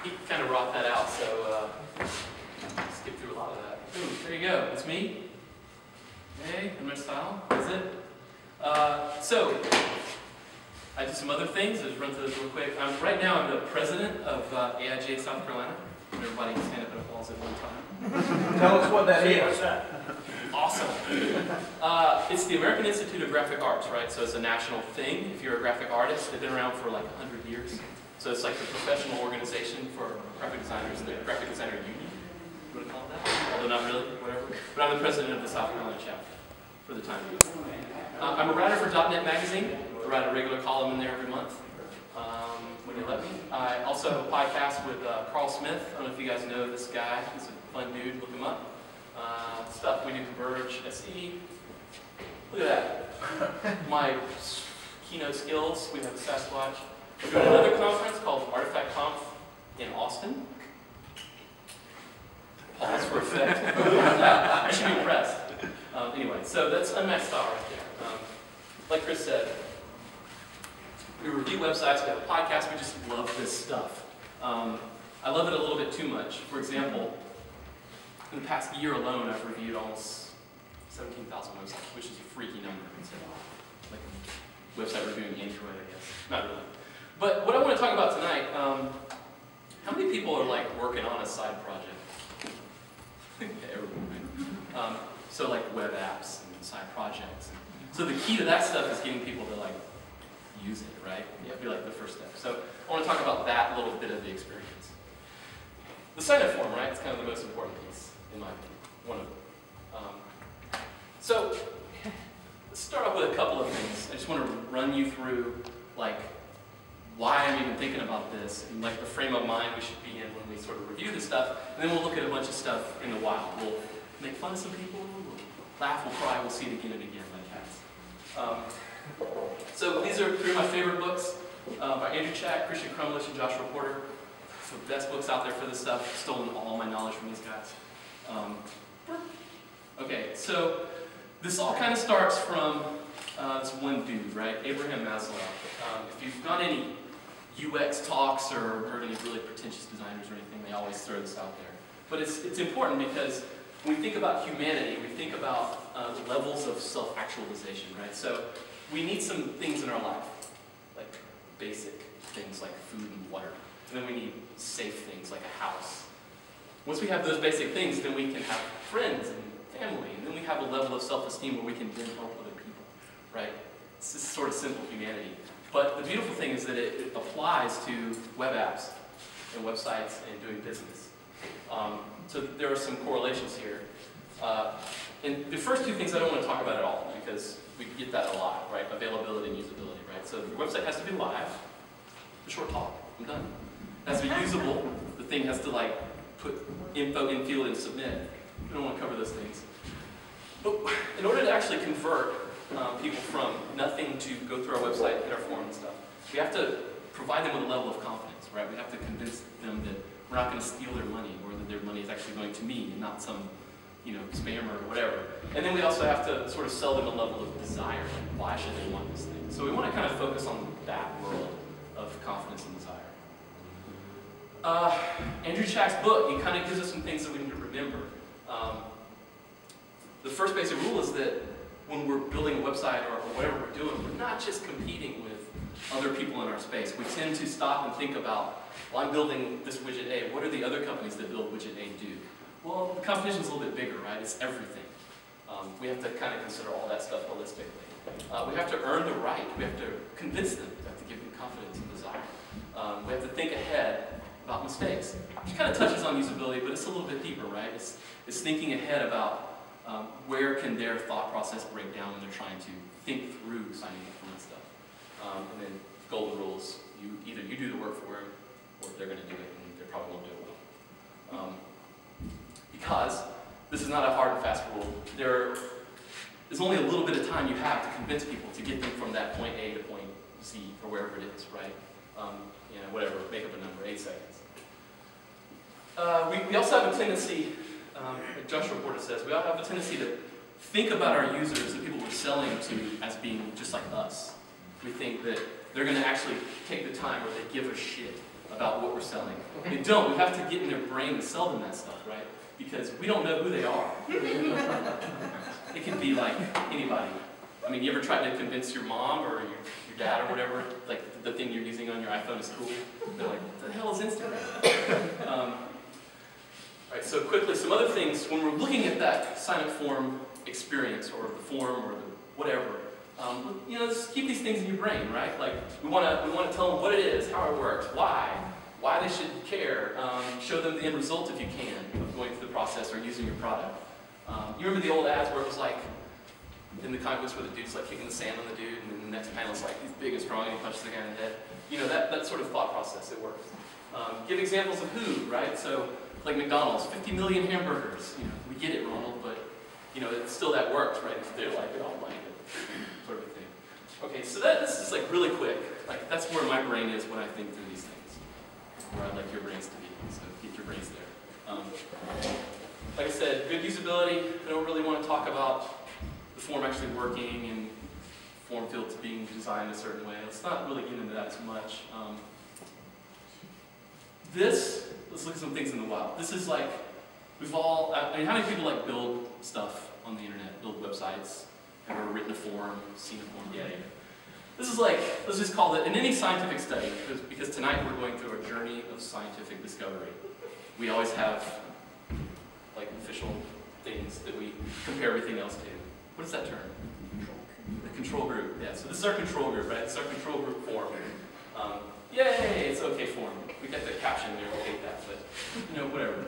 he kind of wrought that out, so skip through a lot of that. Ooh, there you go. It's me. Hey, in my style. Is it? So, I do some other things. I'll just run through this real quick. Right now, I'm the president of AIGA South Carolina. Everybody can stand up and applause at one time. Tell us what that is. What's that? Awesome. It's the American Institute of Graphic Arts, right? So it's a national thing. If you're a graphic artist, they've been around for like 100 years. So it's like the professional organization for graphic designers, the Graphic Designer Union. You want to call it that? Although not really, whatever. But I'm the president of the South Carolina chapter for the time being. I'm a writer for .NET Magazine. I write a regular column in there every month. When you let me. I also have a podcast with Carl Smith. I don't know if you guys know this guy. He's a fun dude. Look him up. Stuff we do Converge, SE. Look at that. My keynote skills. We have a Sasquatch. We're doing another conference called Artifact Conf in Austin. Pause for effect. You should be impressed. Anyway, so that's unmatched style right there. Like Chris said, we review websites, we have a podcast, we just love this stuff. I love it a little bit too much. For example, in the past year alone, I've reviewed almost 17,000 websites, which is a freaky number. Like a website reviewing Android, I guess. Not really. But what I want to talk about tonight, how many people are like working on a side project? Everyone. So like web apps and side projects. So the key to that stuff is getting people to like use it, right? That'd be like the first step. So I want to talk about that little bit of the experience. The sign-up form, right? It's kind of the most important piece, in my opinion. One of them. So let's start off with a couple of things. I just want to run you through like why I'm even thinking about this and like the frame of mind we should be in when we sort of review this stuff. And then we'll look at a bunch of stuff in the wild. We'll make fun of some people, we'll laugh, we'll cry, we'll see it again and again like cats. So these are three of my favorite books by Andrew Chack, Christian Crumlish, and Joshua Porter. It's the best books out there for this stuff. I've stolen all my knowledge from these guys. Okay, so this all kind of starts from this one dude, right? Abraham Maslow. If you've gone any UX talks or heard any really pretentious designers or anything, they always throw this out there. But it's important because when we think about humanity, we think about levels of self-actualization, right? So we need some things in our life, like basic things like food and water. And then we need safe things like a house. Once we have those basic things, then we can have friends and family, and then we have a level of self-esteem where we can then help other people, right? It's this sort of simple humanity. But the beautiful thing is that it applies to web apps and websites and doing business. So there are some correlations here. And the first two things I don't want to talk about at all because we get that a lot, right? Availability and usability, right? So the website has to be live. A short talk, I'm done. It has to be usable. The thing has to like put info in field and submit. We don't want to cover those things. But in order to actually convert people from nothing to go through our website, hit our form and stuff, we have to provide them with a level of confidence, right? We have to convince them that we're not going to steal their money or that their money is actually going to me and not some, spammer or whatever. And then we also have to sort of sell them a level of desire. Why should they want this thing? So we want to kind of focus on that world of confidence and desire. Andrew Chack's book, he kind of gives us some things that we need to remember. The first basic rule is that when we're building a website or whatever we're doing, we're not just competing with other people in our space. We tend to stop and think about, well, I'm building this widget A. What are the other companies that build widget A do? Well, the competition is a little bit bigger, right? It's everything. We have to kind of consider all that stuff holistically. We have to earn the right. We have to convince them. We have to give them confidence and desire. We have to think ahead about mistakes, which kind of touches on usability, but it's a little bit deeper, right? It's thinking ahead about where can their thought process break down when they're trying to think through signing up for that stuff. And then golden rules, either you do the work for them, or they're going to do it, and they probably won't do it well. Because this is not a hard and fast rule. There's only a little bit of time you have to convince people to get them from that point A to point Z, or wherever it is, right? Whatever, make up a number, 8 seconds. We also have a tendency, like Joshua Porter says, we all have a tendency to think about our users, the people we're selling to, as being just like us. We think that they're going to actually take the time or they give a shit about what we're selling. They don't. We have to get in their brain to sell them that stuff, right? Because we don't know who they are. It can be like anybody. I mean, you ever tried to convince your mom or your dad or whatever, like the thing you're using on your iPhone is cool? They're like, what the hell is Instagram? All right, so quickly, some other things. When we're looking at that sign-up form experience, or the form, or the whatever, you know, just keep these things in your brain, right? Like, we want to tell them what it is, how it works, why they should care. Show them the end result if you can of going through the process or using your product. You remember the old ads where it was like, in the comic books where the dude's like kicking the sand on the dude, and then the next panel's like, he's big and strong, and he punches the guy in the head. You know, that sort of thought process, it works. Give examples of who, right? So, like McDonald's, 50 million hamburgers. You know, we get it, Ronald, but, you know, it's still that works, right? If they're like, oh, like it, sort of a thing. Okay, so this is like really quick. Like, that's where my brain is when I think through these things. Where I'd like your brains to be, so get your brains there. Like I said, good usability. I don't really want to talk about the form actually working and form fields being designed a certain way. Let's not really get into that as much. Let's look at some things in the wild. This is like, I mean, how many people like build stuff on the internet, build websites, have ever written a form, seen a form? Yeah. This is like, let's just call it, in any scientific study, because tonight we're going through a journey of scientific discovery. We always have like official things that we compare everything else to. What is that term? The control group. Yeah, so this is our control group, right? This is our control group form. Yay, it's okay form. We got the caption there, we'll hate that, but you know, whatever.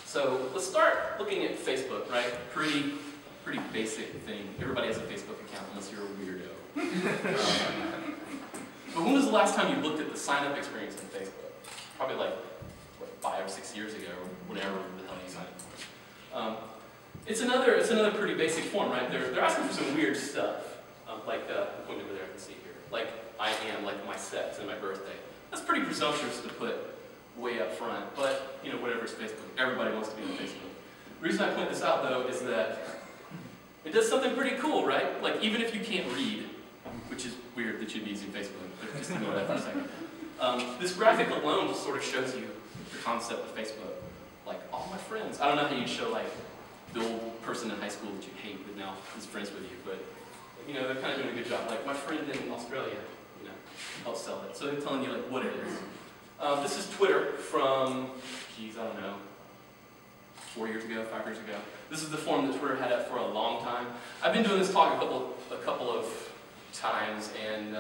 So let's start looking at Facebook, right? Pretty basic thing. Everybody has a Facebook account unless you're a weirdo. But when was the last time you looked at the sign-up experience on Facebook? Probably like, what, 5 or 6 years ago, or whenever the hell you signed up for. It's another pretty basic form, right? They're asking for some weird stuff, like the point over there I can see here, like I am, like my sex and my birthday. That's pretty presumptuous to put way up front, but you know, whatever is Facebook, everybody wants to be on Facebook. The reason I point this out though is that it does something pretty cool, right? Like even if you can't read, which is weird that you'd be using Facebook, but just ignore that for a second. This graphic alone just sort of shows you the concept of Facebook. Like all my friends. I don't know how you'd show like the old person in high school that you hate that now is friends with you, but you know, they're kind of doing a good job. Like my friend in Australia, you know, helps sell it. So they're telling you like what it is. This is Twitter from, geez, I don't know, 4 years ago, 5 years ago. This is the form that Twitter had up for a long time. I've been doing this talk a couple of times, and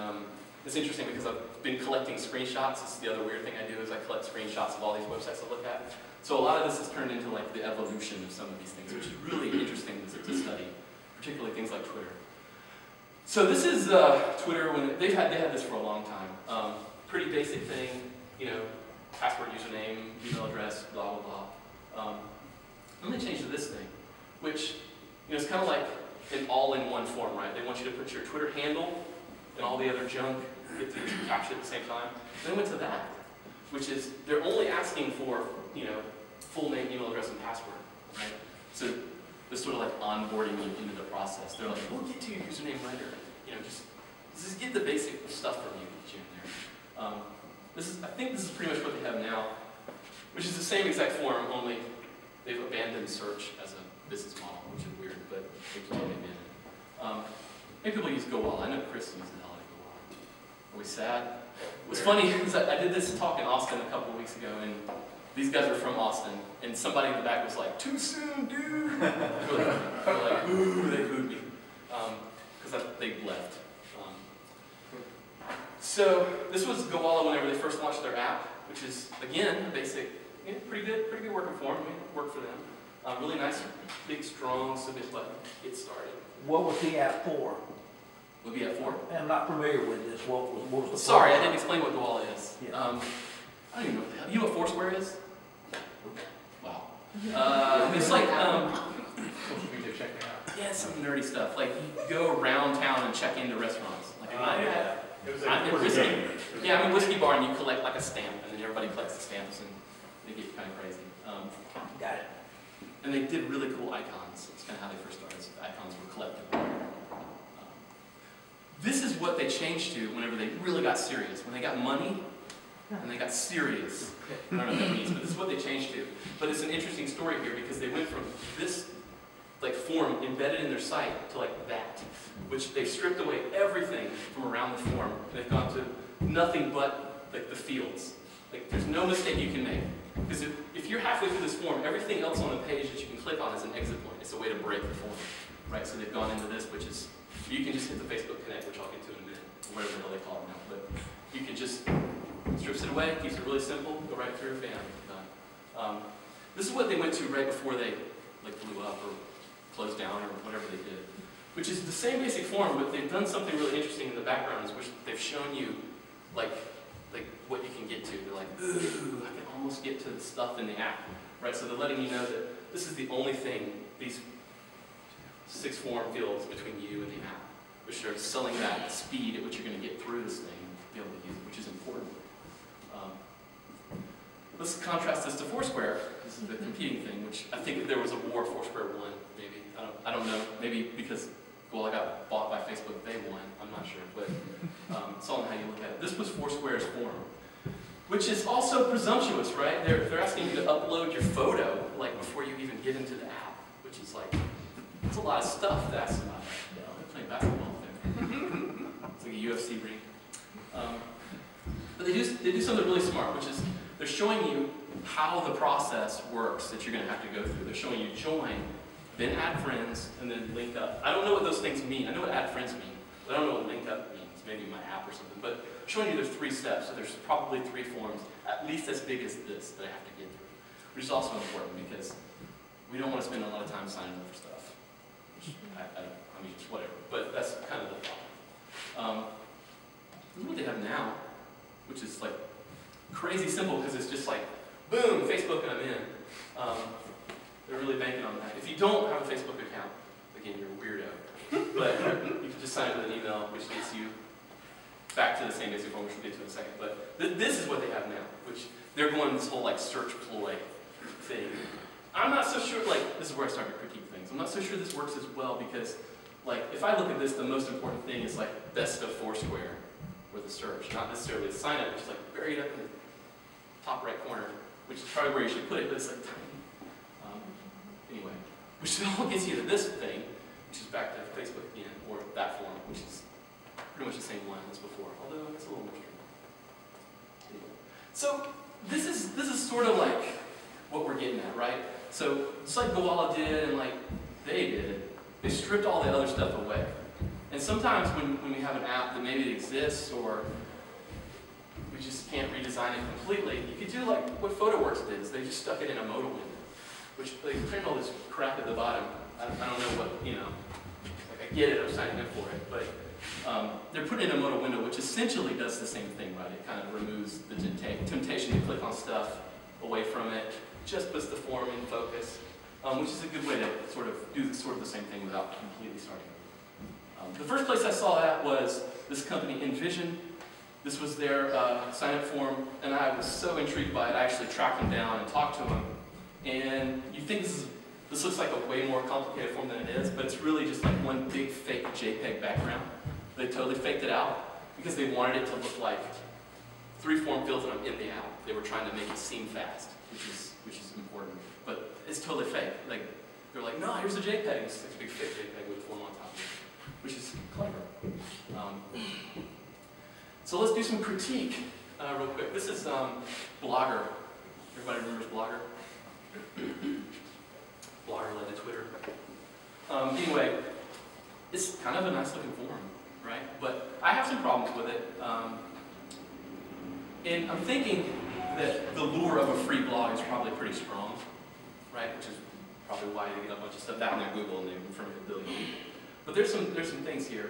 it's interesting because I've been collecting screenshots. This is the other weird thing I do is I collect screenshots of all these websites I look at. So a lot of this has turned into like the evolution of some of these things, which is really interesting to study, particularly things like Twitter. So this is Twitter when they had this for a long time. Pretty basic thing, you know, password, username, email address, blah blah blah. Let me change to this thing, which you know is kind of like an all-in-one form, right? They want you to put your Twitter handle and all the other junk, get to capture at the same time. Then they went to that, which is they're only asking for you know full name, email address, and password, right? So they're sort of like onboarding you into the process. They're like, we'll get to your username later. You know, just get the basic stuff from you, get you in there. I think this is pretty much what they have now, which is the same exact form, only they've abandoned search as a business model, which is weird, but they keep abandoned. Maybe people use GoWalla. I know Chris uses a lot of GoWalla. Are we sad? What's funny is that I did this talk in Austin a couple of weeks ago, and these guys are from Austin, and somebody in the back was like, too soon, dude! They're like, ooh, they booed me. Because they left. So this was GoWalla whenever they first launched their app, which is, again, a basic, pretty good working form. I mean, it worked for them. Really nice, big, strong submit button. Get started. What was the app for? What would be app for? I'm not familiar with this. What was the Sorry, I didn't explain what GoWalla is. Yeah. I don't even know what the hell. You know what Foursquare is? Wow. It's like, yeah, it's some nerdy stuff. Like, you go around town and check into restaurants. Like, Yeah. It was like I'm a whiskey bar, and you collect like a stamp, and then everybody collects the stamps, and they get kind of crazy. Got it. And they did really cool icons. That's kind of how they first started. So the icons were collectible. This is what they changed to whenever they really got serious. When they got money, and they got serious. I don't know what that means, but this is what they changed to. But it's an interesting story here because they went from this like form embedded in their site to like that, which they've stripped away everything from around the form. They've gone to nothing but like the fields. Like there's no mistake you can make. Because if you're halfway through this form, everything else on the page that you can click on is an exit point. It's a way to break the form, right? So they've gone into this, which is, you can just hit the Facebook Connect, which I'll get to in a minute, or whatever the hell they call it now. But you can just strips it away, keeps it really simple, go right through, bam, done. This is what they went to right before they like blew up or closed down or whatever they did, which is the same basic form, but they've done something really interesting in the background, which they've shown you like what you can get to. They're like, ooh, I can almost get to the stuff in the app, right? So they're letting you know that this is the only thing, these 6 form fields between you and the app, which are selling that speed at which you're going to get through this thing and be able to use it, which is important. Let's contrast this to Foursquare. This is the competing thing, which I think there was a war. Foursquare won, maybe. I don't know. Maybe because I got bought by Facebook, they won. I'm not sure, but it's all in how you look at it. This was Foursquare's form, which is also presumptuous, right? They're asking you to upload your photo like before you even get into the app, which is like it's a lot of stuff to ask somebody. They're playing basketball there. It's like a UFC ring. But they do something really smart, which is they're showing you how the process works that you're going to have to go through. They're showing you join, then add friends, and then link up. I don't know what those things mean. I know what add friends mean, but I don't know what link up means. Maybe my app or something. But I'm showing you there's 3 steps, so there's probably 3 forms, at least as big as this, that I have to get through. Which is also important because we don't want to spend a lot of time signing up for stuff. Which I mean, just whatever. But that's kind of the problem. This is what they have now, which is like crazy simple because it's just like, boom, Facebook and I'm in. They're really banking on that. If you don't have a Facebook account, again, you're a weirdo. But you can just sign up with an email, which gets you back to the same basic form, which we'll get to in a second. But this is what they have now, which they're going this whole like search ploy thing. I'm not so sure, like, this is where I start to critique things. I'm not so sure this works as well because, like, if I look at this, the most important thing is like best of Foursquare or the search, not necessarily the sign up, which is like buried up in the top right corner, which is probably where you should put it, but it's like tiny. Anyway, which all gets you to this thing, which is back to Facebook again, or that form, which is pretty much the same one as before, although it's a little more strange. Anyway. So this is sort of like what we're getting at, right? So just like Goala did and like they did, they stripped all the other stuff away. And sometimes when we have an app that maybe it exists or we just can't redesign it completely, you could do like what PhotoWorks did, is they just stuck it in a modal window, which they print all this crap at the bottom. I don't know what, you know, like I get it, I'm signing up for it, but they're putting in a modal window, which essentially does the same thing, right? It kind of removes the temptation to click on stuff away from it, just puts the form in focus, which is a good way to sort of do sort of the same thing without completely starting over. The first place I saw that was this company, Envision. This was their sign-up form, and I was so intrigued by it, I actually tracked them down and talked to them. And you think this looks like a way more complicated form than it is, but it's really just like one big fake JPEG background. They totally faked it out because they wanted it to look like 3 form fields and I'm in the app. They were trying to make it seem fast, which is important. But it's totally fake. Like they're like, no, here's a JPEG. It's like a big fake JPEG with a form on top of it, which is clever. So let's do some critique real quick. This is Blogger. Everybody remembers Blogger? Blogger led to Twitter. Anyway, it's kind of a nice looking form, right? But I have some problems with it. And I'm thinking that the lure of a free blog is probably pretty strong, right? Which is probably why you get a bunch of stuff down there, Google, and they're in front of a billion people. But there's some things here.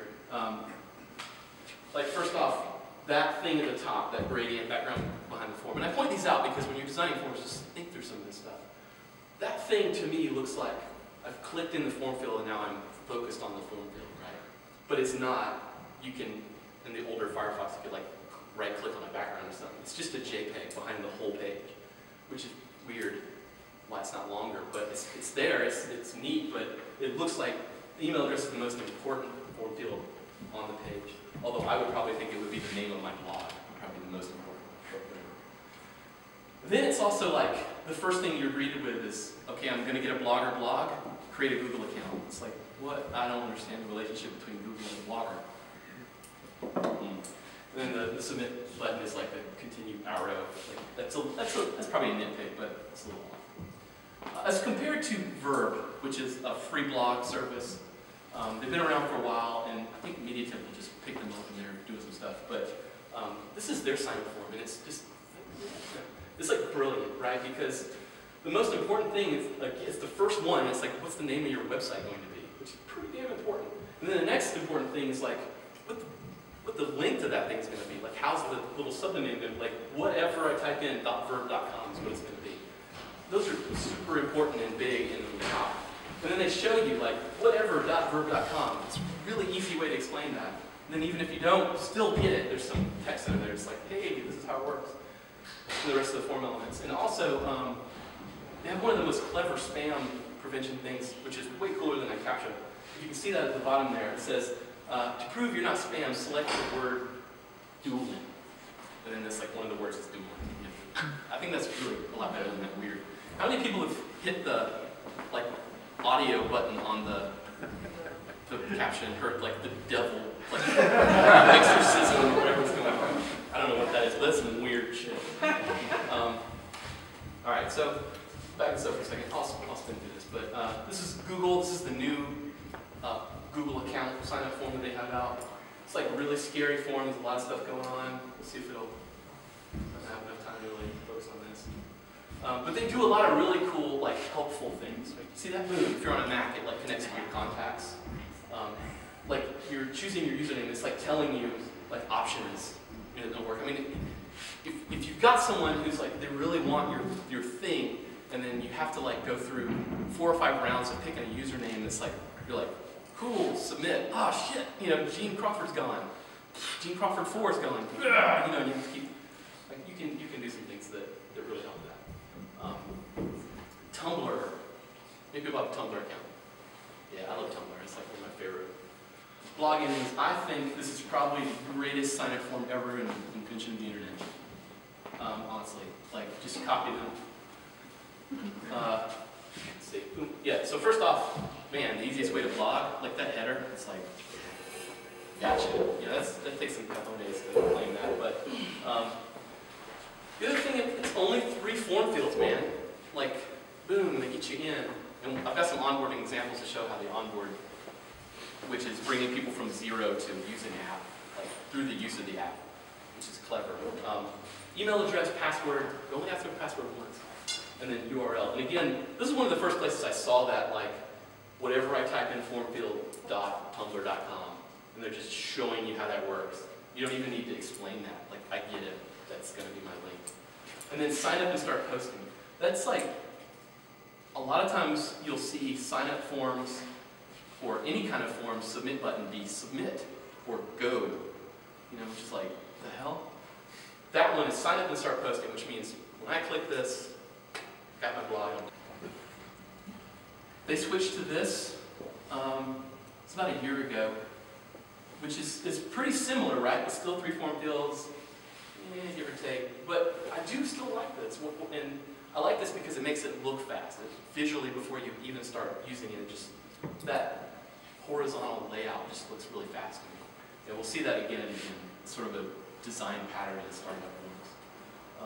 Like first off, that thing at the top, that gradient background behind the form. And I point these out because when you're designing forms, just think through some of this stuff. That thing to me looks like I've clicked in the form field and now I'm focused on the form field, right? But it's not. You can, in the older Firefox, you could like right click on a background or something. It's just a JPEG behind the whole page, which is weird why it's not longer, but it's there, it's neat, but it looks like the email address is the most important form field on the page. Although I would probably think it would be the name of my blog, probably the most important, but whatever. Then it's also like, the first thing you're greeted with is, okay, I'm going to get a blogger blog, create a Google account. It's like, what? I don't understand the relationship between Google and a blogger. And then the submit button is like a continue arrow. Like that's probably a nitpick, but it's a little off. As compared to Verb, which is a free blog service, they've been around for a while, and I think Media Temple just picked them up and they're doing some stuff. But this is their sign-up form, and it's just it's like brilliant, right? Because the most important thing is like it's the first one. It's like, what's the name of your website going to be, which is pretty damn important. And then the next important thing is like, what the link to that thing is going to be. Like, how's the little subdomain going to be? Like, whatever I type in .verb.com is what it's going to be. Those are super important and big in the top. And then they show you, like, whatever .verb.com. It's a really easy way to explain that. And then even if you don't still get it, there's some text under there. It's like, hey, this is how it works. And the rest of the form elements. And also, they have one of the most clever spam prevention things, which is way cooler than I captured. You can see that at the bottom there. It says, to prove you're not spam, select the word dueling. And then that's like one of the words is dueling. I think that's really a lot better than that weird. How many people have hit the like audio button on the caption and heard like the devil, like exorcism or whatever's going on? I don't know what that is, but that's some weird shit. All right, so back this up for a second. I'll spin through this, but this is Google. This is the new Google account sign-up form that they have out. It's like a really scary form. There's a lot of stuff going on. We'll see if it'll. I don't have enough time to really focus on this. But they do a lot of really cool, like, helpful things. Like, you see that? Boom. If you're on a Mac, it like connects to your contacts. Like you're choosing your username. It's like telling you like options. It don't work. I mean, if you've got someone who's like they really want your thing, and then you have to like go through 4 or 5 rounds of picking a username that's like you're like. Cool, submit. Oh shit, you know, Gene Crawford's gone. Gene Crawford 4 is gone. You know, and you have to keep, like, you can do some things that really help that. Tumblr. Maybe about the Tumblr account. Yeah, I love Tumblr. It's like one of my favorite blogging things. I think this is probably the greatest sign-up form ever in the invention of the internet. Honestly, like, just copy them. Let's see. Yeah. So first off. Man, the easiest way to blog, like that header, it's like, gotcha. Yeah, that takes a couple of days to claim that. But the other thing, it's only 3 form fields, man. Like, boom, they get you in. And I've got some onboarding examples to show how they onboard, which is bringing people from 0 to using the app, like through the use of the app, which is clever. Email address, password, you only have to have a password once, and then URL. And again, this is one of the first places I saw that, like, whatever I type in formfield.tumblr.com, and they're just showing you how that works. You don't even need to explain that. Like, I get it. That's going to be my link. And then sign up and start posting. That's like, a lot of times you'll see sign up forms or any kind of form submit button be submit or go, you know, which is like, the hell? That one is sign up and start posting, which means when I click this, got my blog on. They switched to this, it's about a year ago, which is pretty similar, right? It's still 3 form fields, give or take. But I do still like this, and I like this because it makes it look fast. Visually, before you even start using it, just that horizontal layout just looks really fast to me. And we'll see that again and again. It's sort of a design pattern in starting up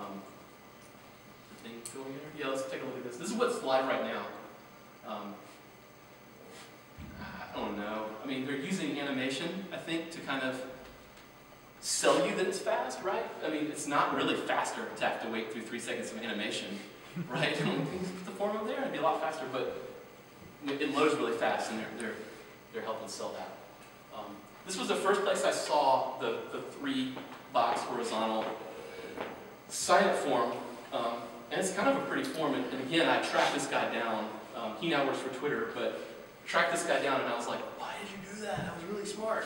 forms. Thing going here? Yeah, let's take a look at this. This is what's live right now. I don't know. I mean, they're using animation, I think, to kind of sell you that it's fast, right? I mean, it's not really faster to have to wait through 3 seconds of animation, right? Put the form up there, it'd be a lot faster, but it loads really fast, and they're helping sell that. This was the first place I saw the 3-box horizontal sign-up form, and it's kind of a pretty form. And again, I tracked this guy down. He now works for Twitter, but tracked this guy down, and I was like, why did you do that? That was really smart.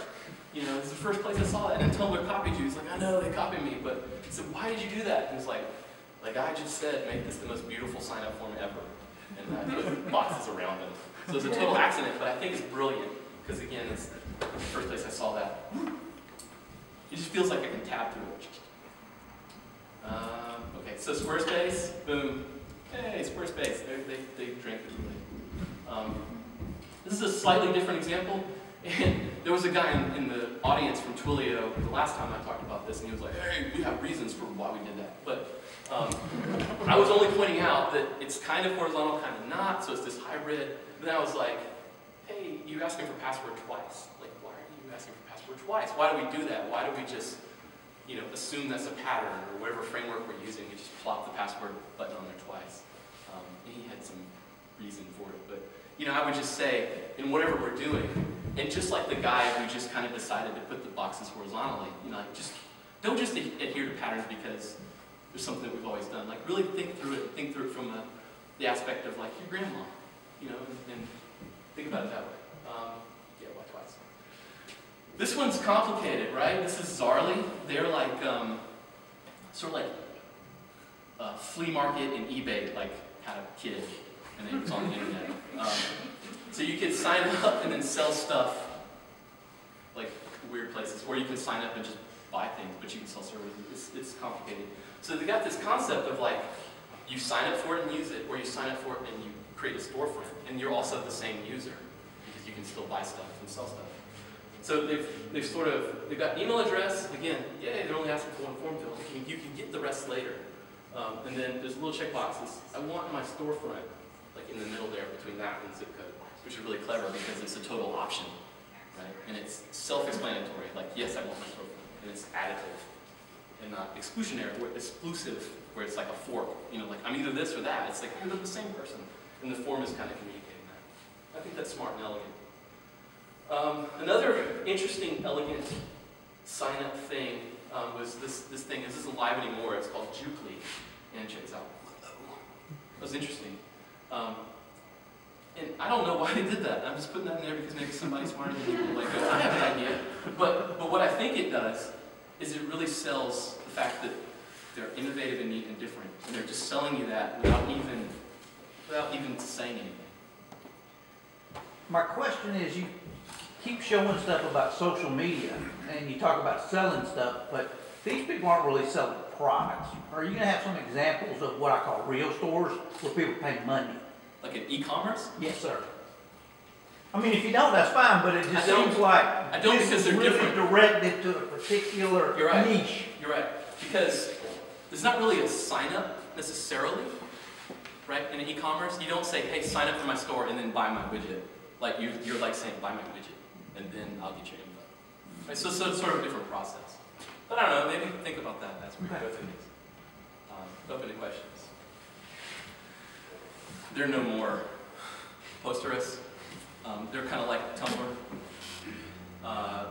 You know, it's the first place I saw that. And then Tumblr copied you. He's like, I know, they copied me, but I said, why did you do that? And he's like I just said, make this the most beautiful sign-up form ever. And I put boxes around it. So it's a total accident, but I think it's brilliant, because again, it's the first place I saw that. It just feels like I can tap through it. Okay, so Squarespace, boom. Hey, Squarespace, they drank it really. This is a slightly different example. And there was a guy in the audience from Twilio the last time I talked about this, and he was like, hey, we have reasons for why we did that. But I was only pointing out that it's kind of horizontal, kind of not, so it's this hybrid. But then I was like, hey, you're asking for password twice. Like, why are you asking for password twice? Why do we do that? Why do we just, you know, assume that's a pattern, or whatever framework we're using, we just plop the password button on there twice? He had some reason for it, but you know, I would just say, in whatever we're doing, and just like the guy who just kind of decided to put the boxes horizontally, you know, like don't just adhere to patterns because there's something that we've always done. Like really think through it from the aspect of like your grandma, you know, and think about it that way. Yeah, why twice? This one's complicated, right? This is Zarly. They're like sort of like flea market and eBay, like had a kid, and it was on the internet. So you could sign up and then sell stuff like weird places, or you can sign up and just buy things, but you can sell services. It's complicated. So they got this concept of like, you sign up for it and use it, or you sign up for it and you create a storefront, and you're also the same user, because you can still buy stuff and sell stuff. So they've got email address, again, yay, they're only asking for one form field. You can get the rest later. And then there's little check boxes. I want my storefront, like in the middle there between that and zip code, which is really clever because it's a total option, right? And it's self-explanatory, like, yes, I want my storefront. And it's additive and not exclusionary, or exclusive, where it's like a fork. You know, like, I'm either this or that. It's like, you're the same person. And the form is kind of communicating that. I think that's smart and elegant. Another interesting, elegant sign-up thing was this thing. This isn't live anymore. It's called Jukely. And check this out. That was interesting. And I don't know why they did that. I'm just putting that in there because maybe somebody smarter than me will like, I have an idea. But what I think it does is it really sells the fact that they're innovative and neat and different. And they're just selling you that without even saying anything. My question is, you keep showing stuff about social media, and you talk about selling stuff, but these people aren't really selling products. Are you going to have some examples of what I call real stores where people pay money? Like an e-commerce? Yes, sir. I mean, if you don't, that's fine, but it just seems like I don't because they're really different. Directed to a particular niche. You're right. Because there's not really a sign-up necessarily, right? In an e-commerce, you don't say, hey, sign up for my store and then buy my widget. Like you're like saying, buy my widget, and then I'll get your info. Right? So it's sort of a different process. But I don't know, maybe think about that as we go through these. Open to questions. There are no more posterists. They're kind of like Tumblr.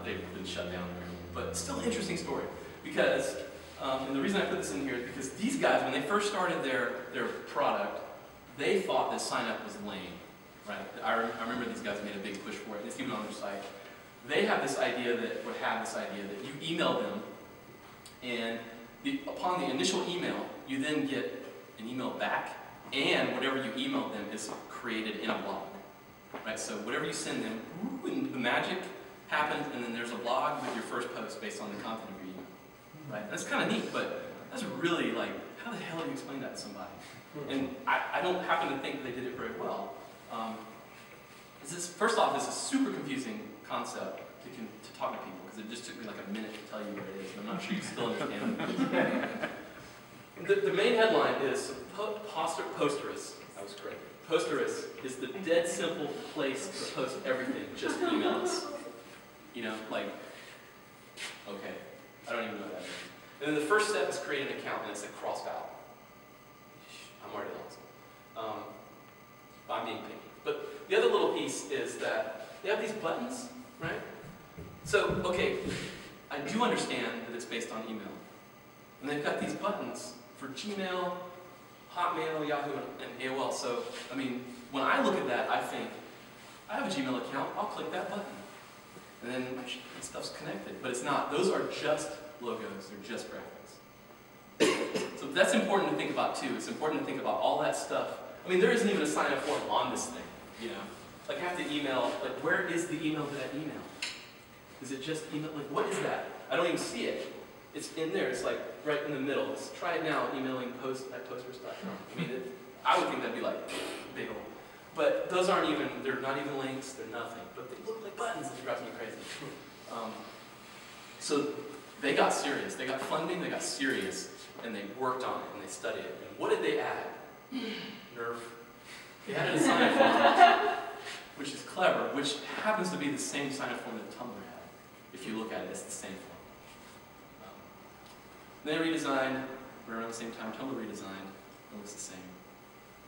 They've been shut down. But still an interesting story. Because, and the reason I put this in here is because these guys, when they first started their product, they thought that sign up was lame. Right? I remember these guys made a big push for it. It's even on their site. They have this idea that you email them, and upon the initial email, you then get an email back, and whatever you email them is created in a blog. Right? So whatever you send them, and the magic happens, and then there's a blog with your first post based on the content of your email. Right? That's kind of neat, but that's really like, how the hell do you explain that to somebody? And I don't happen to think that they did it very well. First off, this is a super confusing concept to talk to people, because it just took me like a minute to tell you what it is, and I'm not sure you still understand it. The main headline is Posterous. That was correct. Posterous is the dead simple place to post everything. Just email us. You know, like, okay, I don't even know what that is. And then the first step is create an account, and it's a crossed out. I'm already lost. I'm being picky. But the other little piece is that they have these buttons, right? So, okay, I do understand that it's based on email. And they've got these buttons for Gmail, Hotmail, Yahoo, and AOL. So, I mean, when I look at that, I think, I have a Gmail account, I'll click that button. And then stuff's connected. But it's not. Those are just logos. They're just graphics. So that's important to think about, too. It's important to think about all that stuff. I mean, there isn't even a sign-up form on this thing. You know, like I have to email, like where is the email to that email? Is it just email, like what is that? I don't even see it. It's in there. It's like right in the middle. Let's try it now, emailing post@posters.com. I mean, I would think that'd be like big old. But those aren't even, they're not even links, they're nothing. But they look like buttons, and it drives me crazy. So they got serious. They got funding, they got serious, and they worked on it, and they studied it. And what did they add? Nerf. They added a sign-up form, which is clever, which happens to be the same sign-up form that Tumblr had. If you look at it, it's the same form. They redesigned, around the same time Tumblr redesigned, it looks the same.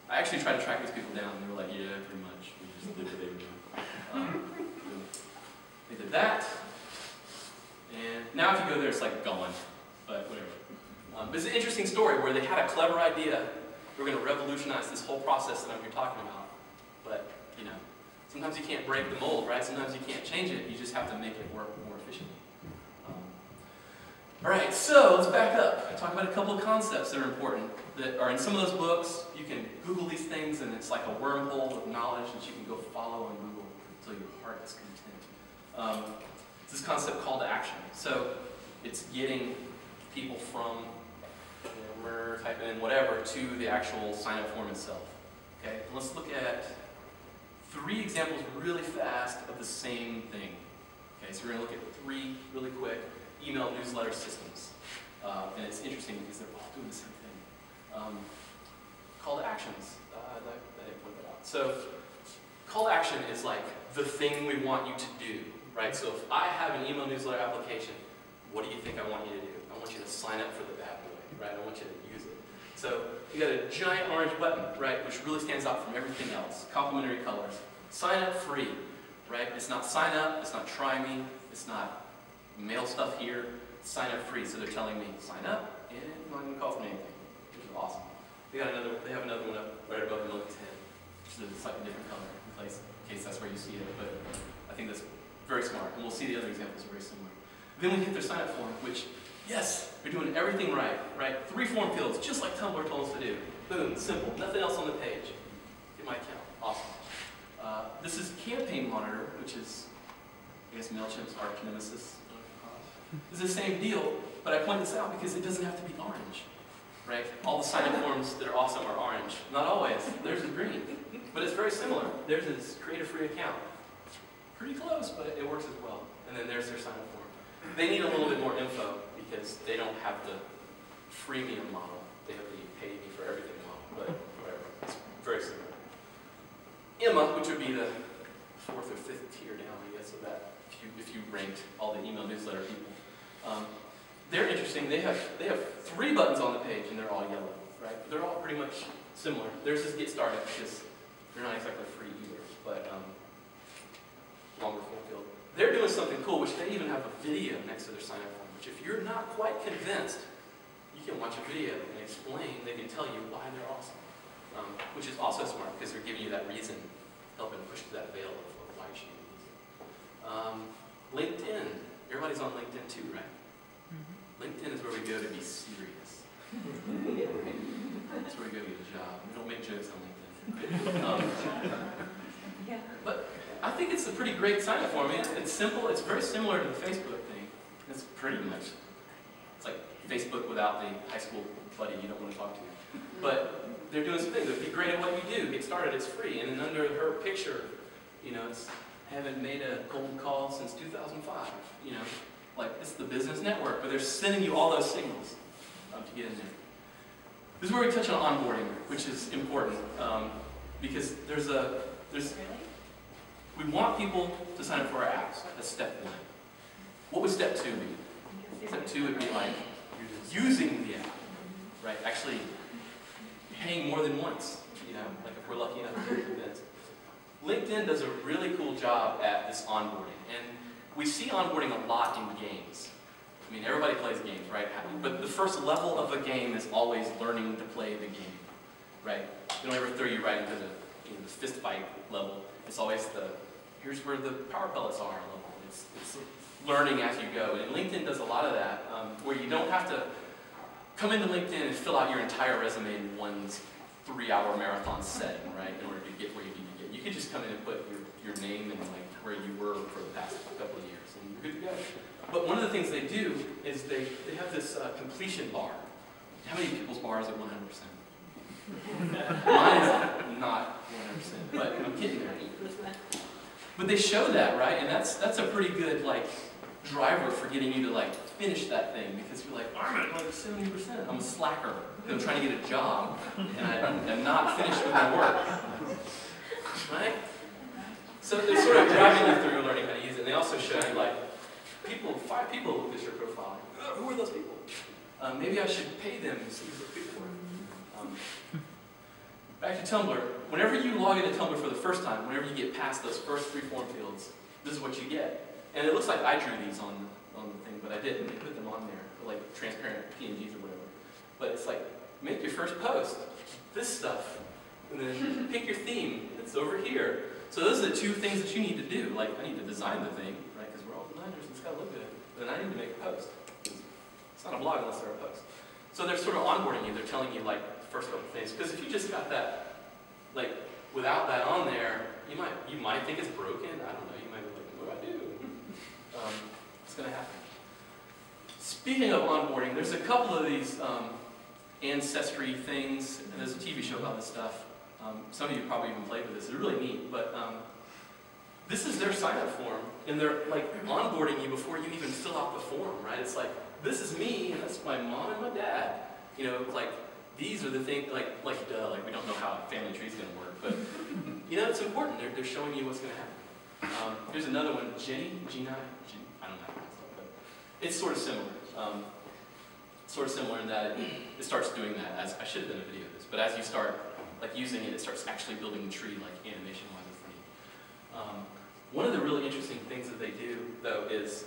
I actually tried to track these people down, and they were like, yeah, pretty much. We just did what they were doing. They did that, and now if you go there, it's like gone, but whatever. But it's an interesting story where they had a clever idea. We're going to revolutionize this whole process that I'm here talking about. But, you know, sometimes you can't break the mold, right? Sometimes you can't change it. You just have to make it work more efficiently. All right, so let's back up and talk about a couple of concepts that are important that are in some of those books. You can Google these things, and it's like a wormhole of knowledge that you can go follow on Google until your heart is content. It's this concept call to action. So it's getting people from typing in whatever to the actual sign-up form itself. Okay, and let's look at 3 examples really fast of the same thing. Okay, so we're going to look at 3 really quick email newsletter systems. And it's interesting because they're all doing the same thing. Call to actions. I didn't point that out. So call to action is like the thing we want you to do, right? So if I have an email newsletter application, what do you think I want you to do? I want you to sign up for the bad boy, right? I want you to use it. So you got a giant orange button, right, which really stands out from everything else. Complementary colors. Sign up free, right? It's not sign up, it's not try me, it's not mail stuff here. It's sign up free. So they're telling me sign up and not going to cost me anything, which is awesome. They have another one up right above the LinkedIn, which is a slightly different color in case that's where you see it. But I think that's very smart, and we'll see the other examples are very similar. Then we hit their sign up form, which yes, we're doing everything right, right? 3 form fields, just like Tumblr told us to do. Boom, simple, nothing else on the page. Get my account, awesome. This is Campaign Monitor, which is, I guess, MailChimp's arch nemesis. It's the same deal, but I point this out because it doesn't have to be orange, right? All the sign-up forms that are awesome are orange. Not always, theirs is green, but it's very similar. Theirs is create a free account. Pretty close, but it works as well. And then there's their sign-up form. They need a little bit more info, because they don't have the freemium model. They have the pay me for everything model, but whatever. It's very similar. Emma, which would be the 4th or 5th tier down, I guess, of that, if you ranked all the email newsletter people. They're interesting. They have 3 buttons on the page, and they're all yellow, right? They're all pretty much similar. Theirs is get started, because they're not exactly free either, but longer form field. They're doing something cool, which they even have a video next to their sign-up form, which if you're not quite convinced, you can watch a video and explain, they can tell you why they're awesome. Which is also smart, because they're giving you that reason, helping push through that veil of why you should use it. LinkedIn. Everybody's on LinkedIn too, right? LinkedIn is where we go to be serious. That's where we go to get a job. We don't make jokes on LinkedIn. But I think it's a pretty great sign-up form. I mean, it's simple. It's very similar to the Facebook thing. It's pretty much, it's like Facebook without the high school buddy you don't want to talk to. But they're doing some things. Be great at what you do. Get started. It's free. And then under her picture, you know, it's haven't made a cold call since 2005. You know, like it's the business network, but they're sending you all those signals to get in there. This is where we touch on onboarding, which is important because we want people to sign up for our apps. That's step 1. What would step 2 be? Step 2 would be like using the app, right? Actually paying more than once, you know, like if we're lucky enough to do events. LinkedIn does a really cool job at this onboarding, and we see onboarding a lot in games. I mean, everybody plays games, right? But the first level of a game is always learning to play the game, right? They don't ever throw you right into the fist fight level. It's always here's where the power pellets are level. It's learning as you go. And LinkedIn does a lot of that, where you don't have to come into LinkedIn and fill out your entire resume in one 3-hour marathon setting, right, in order to get where you need to get. You could just come in and put your name and like where you were for the past couple of years, and you're good to go. But one of the things they do is they have this completion bar. How many people's bar is at 100%? Mine is not 100%, but I'm getting there. But they show that, right? And that's a pretty good like driver for getting you to like finish that thing, because you're like, I'm at like 70%. I'm a slacker. I'm trying to get a job, and I'm not finished with my work. Right? So they're sort of driving you through learning how to use it. And they also show you like 5 people look at your profile. Oh, who are those people? Maybe I should pay them to see who those people are. Back to Tumblr. Whenever you log into Tumblr for the first time, whenever you get past those first 3 form fields, this is what you get. And it looks like I drew these on the thing, but I didn't. They put them on there, like transparent PNGs or whatever. But it's like, make your first post, this stuff, and then pick your theme. It's over here. So those are the 2 things that you need to do. Like, I need to design the thing, right? Because we're all designers, it's got to look good. Then I need to make a post. It's not a blog unless they're a post. So they're sort of onboarding you. They're telling you like the first couple things. Because if you just got that, like without that on there, you might think it's broken. I don't know. You might be like, what do I do? It's going to happen. Speaking of onboarding, there's a couple of these ancestry things. And there's a TV show about this stuff. Some of you probably even played with this. It's really neat. But this is their sign-up form, and they're like onboarding you before you even fill out the form, right? It's like, this is me, and that's my mom and my dad. You know, like these are the things, like duh, like we don't know how a family tree is going to work, but you know, it's important. They're showing you what's going to happen. Here's another one, Gina, I don't know how to pronounce it, but it's sort of similar. Sort of similar in that it starts doing that. As I should have done a video of this, but as you start like using it, it starts actually building the tree like animation-wise. It's neat. One of the really interesting things that they do, though, is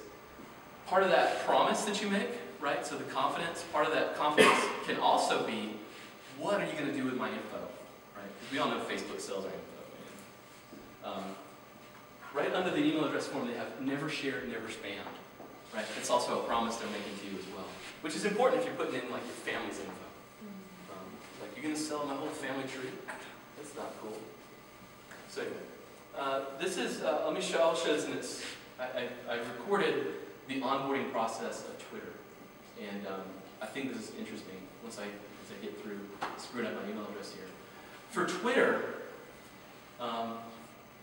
part of that promise that you make, right? So the confidence, part of that confidence can also be, what are you going to do with my info, right? Because we all know Facebook sells our info. Right under the email address form, they have never shared, never spammed, right? It's also a promise they're making to you as well, which is important if you're putting in like your family's info. Like, you're going to sell my whole family tree? That's not cool. So anyway, this is, I'll show this, and it's, I recorded the onboarding process of Twitter, and I think this is interesting once I get through screwing up my email address here. For Twitter,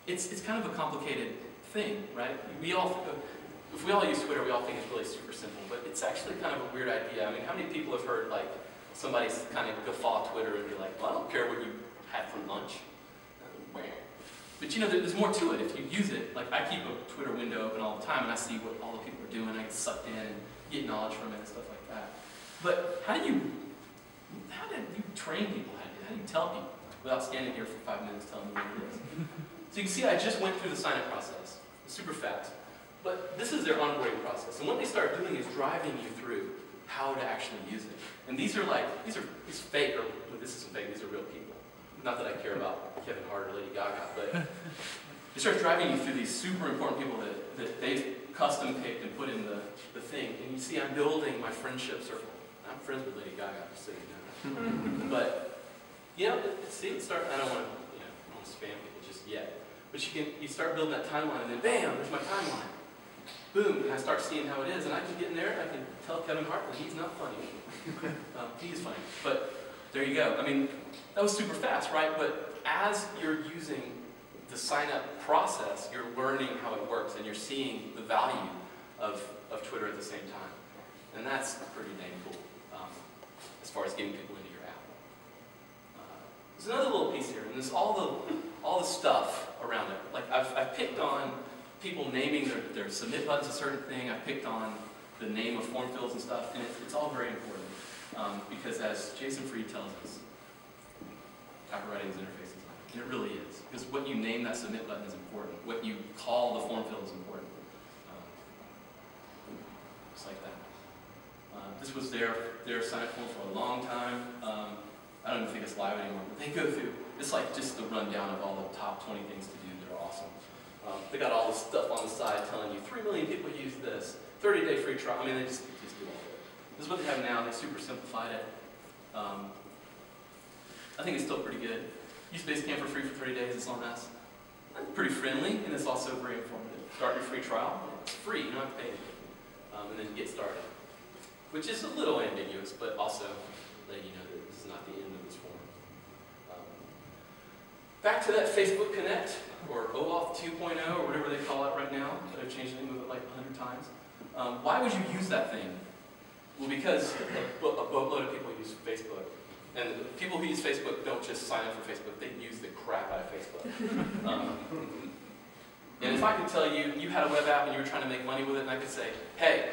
it's kind of a complicated thing, right? If we all use Twitter, we all think it's really super simple, but it's actually kind of a weird idea. I mean, how many people have heard like somebody kind of guffaw Twitter and be like, well, I don't care what you had for lunch. But you know, there's more to it if you use it. Like, I keep a Twitter window open all the time, and I see what all the people are doing. I get sucked in and get knowledge from it and stuff like that. But how did you train people? How do you tell people without standing here for 5 minutes telling them what it is? So you can see I just went through the sign-up process. It's super fast. But this is their onboarding process. And what they start doing is driving you through how to actually use it. And these are fake, or well, this isn't fake, these are real people. Not that I care about Kevin Hart or Lady Gaga, but it starts driving you through these super important people that they've custom picked and put in the thing. And you see I'm building my friendship circle. I'm friends with Lady Gaga, just so you know. But, you know, see, I don't want to spam people just yet. But you start building that timeline, and then bam, there's my timeline. Boom, and I start seeing how it is, and I can get in there, I can tell Kevin Hart that he's not funny. He's funny. But there you go. I mean, that was super fast, right? But as you're using the sign-up process, you're learning how it works, and you're seeing the value of Twitter at the same time. And that's pretty dang cool as far as getting people into your app. There's another little piece here, and there's all the stuff around it. Like, I've picked on people naming their submit buttons a certain thing. I've picked on the name of form fields and stuff, and it's all very important. Because as Jason Fried tells us, copywriting is interface design. And it really is. Because what you name that submit button is important. What you call the form field is important. Just like that. This was their sign-up form for a long time. I don't even think it's live anymore, but they go through, it's like just the rundown of all the top 20 things to do that are awesome. They got all this stuff on the side telling you 3 million people use this, 30-day free trial. I mean, they just do all of it. This is what they have now. They super simplified it. I think it's still pretty good. Use Basecamp for free for 30 days, it's on us. It's pretty friendly, and it's also very informative. Start your free trial. It's free, you don't have to pay anything. And then get started. Which is a little ambiguous, but also letting you know that this is not the end of this form. Back to that Facebook Connect, or OAuth 2.0, or whatever they call it right now. I've changed the name of it like 100 times. Why would you use that thing? Well, because a boatload of people use Facebook. And the people who use Facebook don't just sign up for Facebook, they use the crap out of Facebook. And if I could tell you, you had a web app and you were trying to make money with it, and I could say, hey,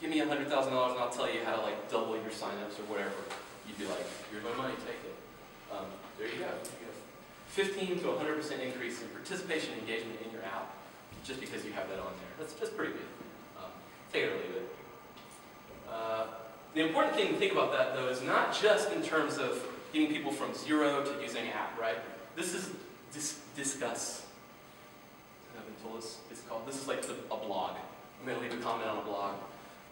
give me $100,000 and I'll tell you how to like double your signups or whatever, you'd be like, here's my money, take it. There you go. 15 to 100% increase in participation and engagement in your app, just because you have that on there. That's pretty good. Take it or leave it. The important thing to think about that, though, is not just in terms of getting people from 0 to using an app, right? This is discuss. I haven't told us it's called. This is like a blog. I'm going to leave a comment on a blog.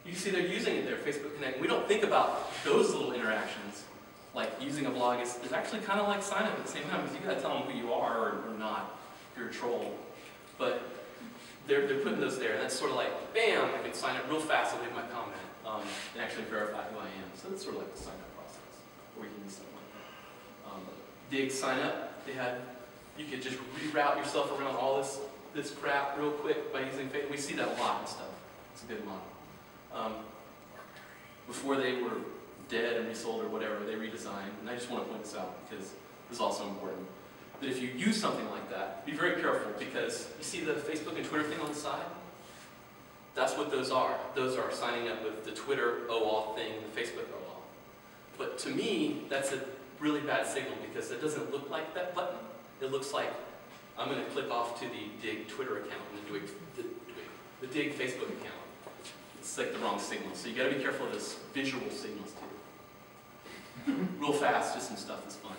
You can see they're using it there, Facebook Connect. We don't think about those little interactions. Like using a blog is actually kind of like sign up at the same time, because you got to tell them who you are or not, if you're a troll. But they're putting those there, and that's sort of like, bam, I can sign up real fast and leave my comment. And actually verify who I am. So that's sort of like the sign-up process, or we can use something like that. Dig sign up, you could just reroute yourself around all this crap real quick by using Facebook. We see that a lot and stuff. It's a good model. Before they were dead and resold or whatever, they redesigned, and I just want to point this out because this is also important. That if you use something like that, be very careful, because you see the Facebook and Twitter thing on the side? That's what those are. Those are signing up with the Twitter OAuth thing, the Facebook OAuth. But to me, that's a really bad signal, because it doesn't look like that button. It looks like I'm going to click off to the Dig Twitter account and the Dig Facebook account. It's like the wrong signal. So you got to be careful of this visual signals too. Real fast, just some stuff that's fun.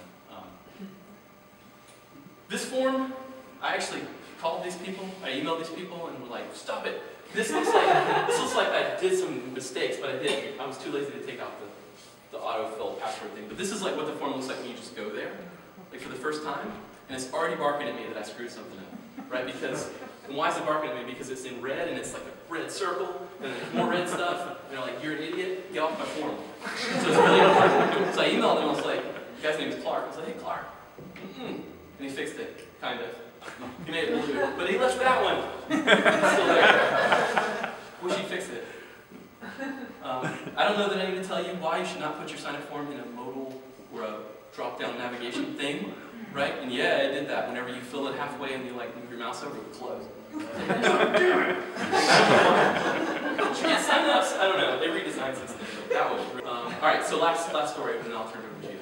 This form, I actually called these people, I emailed these people, and were like, stop it. This looks like I did some mistakes, but I was too lazy to take out the autofill password thing. But this is like what the form looks like when you just go there, like for the first time, and it's already barking at me that I screwed something up, right? And why is it barking at me? Because it's in red, and it's like a red circle, and there's more red stuff, and they're like, you're an idiot, get off my form. So it's really important. So I emailed him, I was like, the guy's name is Clark. I was like, hey Clark. And he fixed it, kind of. He made it blue, but he left that one. It's still there. Wish he fixed it. I don't know that I need to tell you why you should not put your sign-up form in a modal or a drop-down navigation thing, right? And yeah, I did that. Whenever you fill it halfway and you like move your mouse over, it would close. Yeah, sign-ups. I don't know. They redesigned since then. That was. All right. So last story, and then I'll turn it over to you.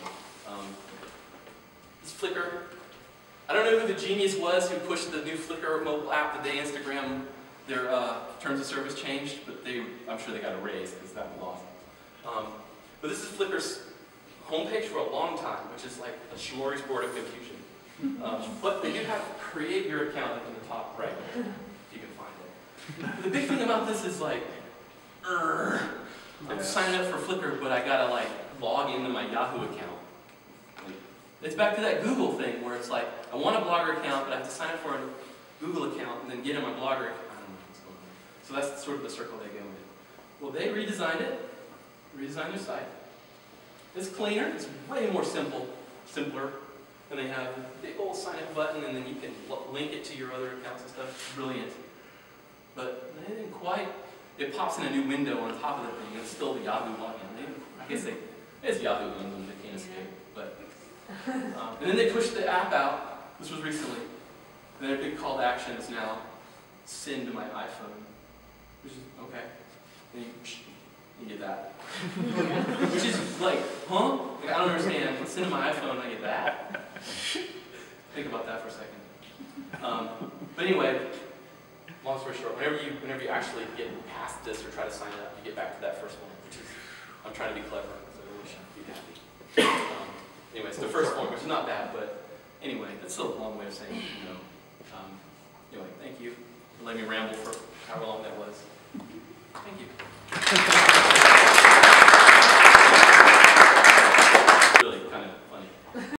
This Flickr. I don't know who the genius was who pushed the new Flickr mobile app the day Instagram, their terms of service changed, but I'm sure they got a raise because that was awesome. But this is Flickr's homepage for a long time, which is like a smorgasbord of confusion. But they do have create your account up in the top right, if you can find it. The big thing about this is like, I'm signing up for Flickr, but I gotta like log into my Yahoo account. It's back to that Google thing where it's like, I want a Blogger account, but I have to sign up for a Google account and then get in my Blogger account. I don't know what's going on. So that's sort of the circle they go in. Well, they redesigned it, redesigned their site. It's cleaner, it's way more simpler, and they have a big old sign up button, and then you can link it to your other accounts and stuff. It's brilliant. But they didn't quite, it pops in a new window on top of the thing, and it's still the Yahoo login. I guess it's Yahoo login, they can't escape. But and then they pushed the app out. This was recently. And their big call to action is now send to my iPhone, which is okay. And you get that, which is like, huh? Like, I don't understand. Send to my iPhone, and I get that. Think about that for a second. But anyway, long story short, whenever you actually get past this or try to sign up, you get back to that first one, which is I'm trying to be clever, so I really should be happy. Anyway, it's the first form, which is not bad, but anyway, that's a long way of saying, anyway, thank you for letting me ramble for however long that was. Thank you.